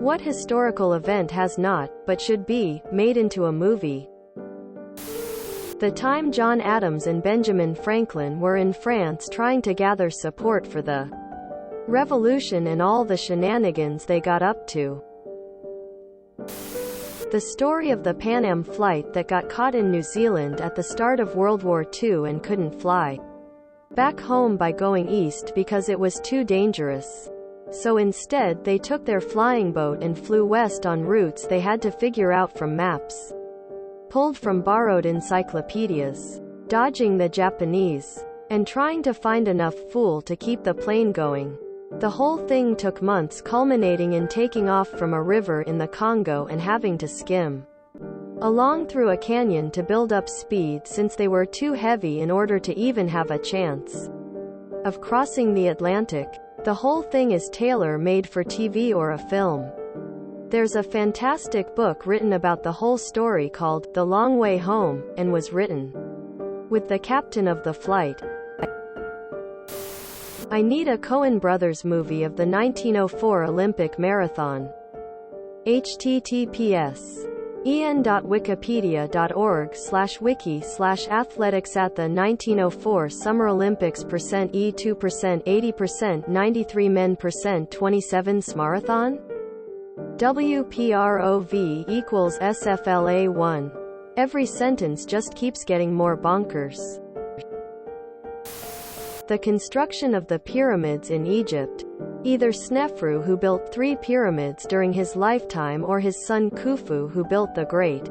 What historical event has not, but should be, made into a movie? The time John Adams and Benjamin Franklin were in France trying to gather support for the Revolution and all the shenanigans they got up to. The story of the Pan Am flight that got caught in New Zealand at the start of World War II and couldn't fly back home by going east because it was too dangerous. So instead they took their flying boat and flew west on routes they had to figure out from maps pulled from borrowed encyclopedias, dodging the Japanese, and trying to find enough fuel to keep the plane going. The whole thing took months, culminating in taking off from a river in the Congo and having to skim along through a canyon to build up speed since they were too heavy in order to even have a chance of crossing the Atlantic. The whole thing is tailor-made for TV or a film. There's a fantastic book written about the whole story called The Long Way Home, and was written with the captain of the flight. I need a Coen Brothers movie of the 1904 Olympic Marathon. https en.wikipedia.org/wiki/athletics at the 1904 Summer Olympics %E2% 80% 93 men %27 marathon WPROV equals SFLA1. Every sentence just keeps getting more bonkers. The construction of the pyramids in Egypt. Either Snefru, who built 3 pyramids during his lifetime, or his son Khufu, who built the Great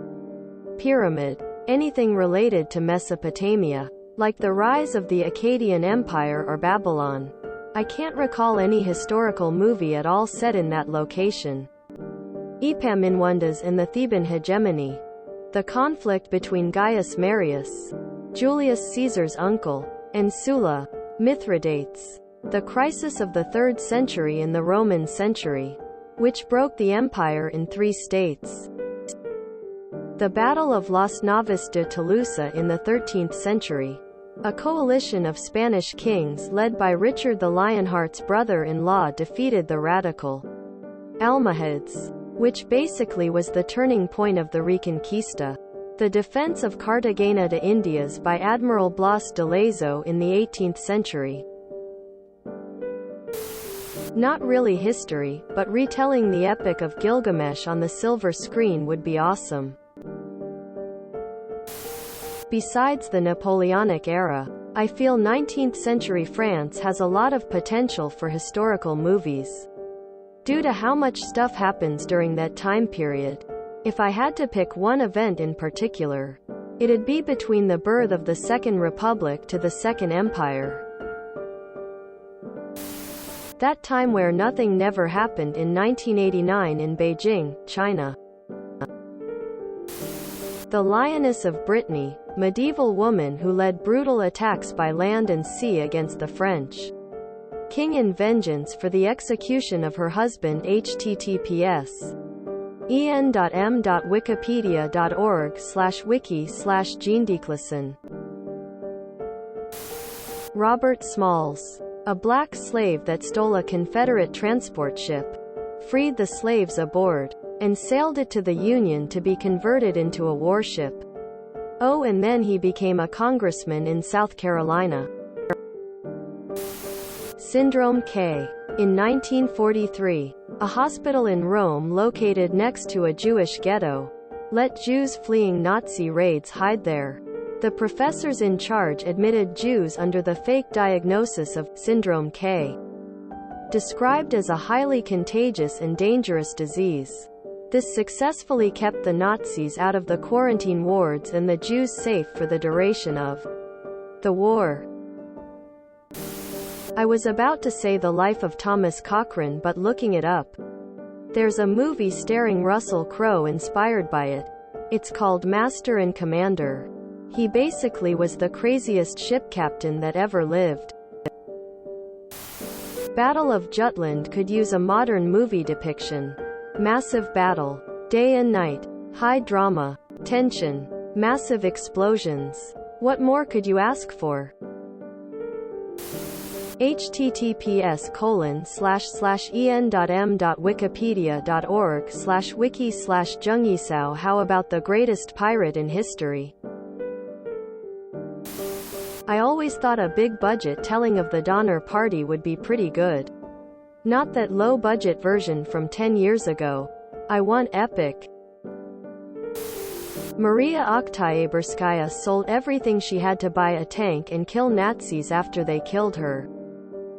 Pyramid. Anything related to Mesopotamia, like the rise of the Akkadian Empire or Babylon. I can't recall any historical movie at all set in that location. Epaminondas and the Theban hegemony. The conflict between Gaius Marius, Julius Caesar's uncle, and Sulla, Mithridates. The crisis of the 3rd century in the Roman century, which broke the empire in 3 states. The Battle of Las Navas de Tolosa in the 13th century. A coalition of Spanish kings led by Richard the Lionheart's brother-in-law defeated the radical Almohads, which basically was the turning point of the Reconquista. The defense of Cartagena de Indias by Admiral Blas de Lezo in the 18th century. Not really history, but retelling the Epic of Gilgamesh on the silver screen would be awesome. Besides the Napoleonic era, I feel 19th century France has a lot of potential for historical movies, due to how much stuff happens during that time period. If I had to pick one event in particular, it'd be between the birth of the Second Republic to the Second Empire. That time where nothing never happened in 1989 in Beijing, China. The Lioness of Brittany, medieval woman who led brutal attacks by land and sea against the French king in vengeance for the execution of her husband. https en.m.wikipedia.org/wiki/Jean-Declesson. Robert Smalls. A black slave that stole a Confederate transport ship, freed the slaves aboard, and sailed it to the Union to be converted into a warship. Oh, and then he became a congressman in South Carolina. Syndrome K. In 1943, a hospital in Rome located next to a Jewish ghetto let Jews fleeing Nazi raids hide there. The professors in charge admitted Jews under the fake diagnosis of Syndrome K, described as a highly contagious and dangerous disease. This successfully kept the Nazis out of the quarantine wards and the Jews safe for the duration of the war. I was about to say The Life of Thomas Cochrane, but looking it up, there's a movie starring Russell Crowe inspired by it. It's called Master and Commander. He basically was the craziest ship captain that ever lived. Battle of Jutland could use a modern movie depiction. Massive battle. Day and night. High drama. Tension. Massive explosions. What more could you ask for? https://en.m.wikipedia.org/wiki/jungisao. How about the greatest pirate in history? I always thought a big budget telling of the Donner Party would be pretty good. Not that low budget version from 10 years ago. I want epic. Maria Oktyabrskaya sold everything she had to buy a tank and kill Nazis after they killed her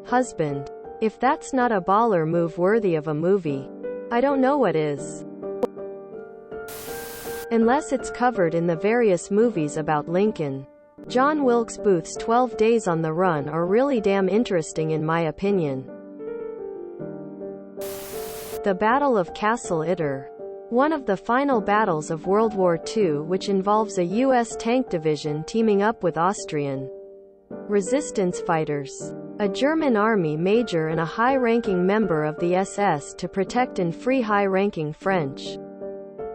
husband. If that's not a baller move worthy of a movie, I don't know what is. Unless it's covered in the various movies about Lincoln. John Wilkes Booth's 12 Days on the Run are really damn interesting in my opinion. The Battle of Castle Itter. One of the final battles of World War II, which involves a U.S. tank division teaming up with Austrian resistance fighters, a German army major and a high-ranking member of the SS to protect and free high-ranking French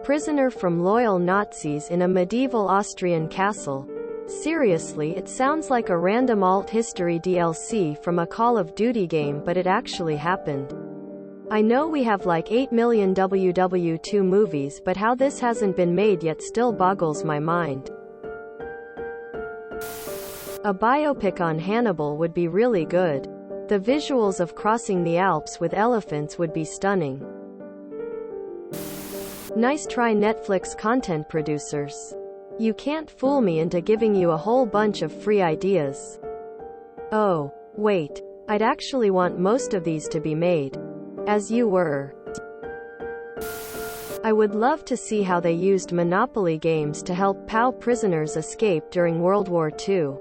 prisoner from loyal Nazis in a medieval Austrian castle. Seriously, it sounds like a random alt history DLC from a Call of Duty game, but it actually happened. I know we have like 8 million WW2 movies, but how this hasn't been made yet still boggles my mind. A biopic on Hannibal would be really good. The visuals of crossing the Alps with elephants would be stunning. Nice try, Netflix content producers. You can't fool me into giving you a whole bunch of free ideas. Oh, wait. I'd actually want most of these to be made. As you were. I would love to see how they used Monopoly games to help POW prisoners escape during World War II.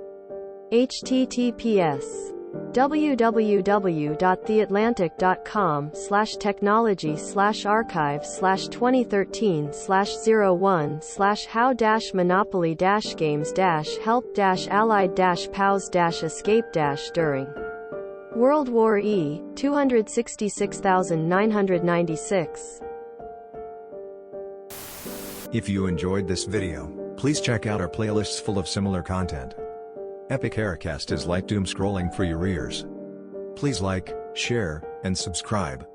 https://archive/2013/archive/2013/01/how-monopoly-games-help-allied-pows-escape- during World War E, 266,996. If you enjoyed this video, please check out our playlists full of similar content. Epic Aircast is like doom scrolling for your ears. Please like, share, and subscribe.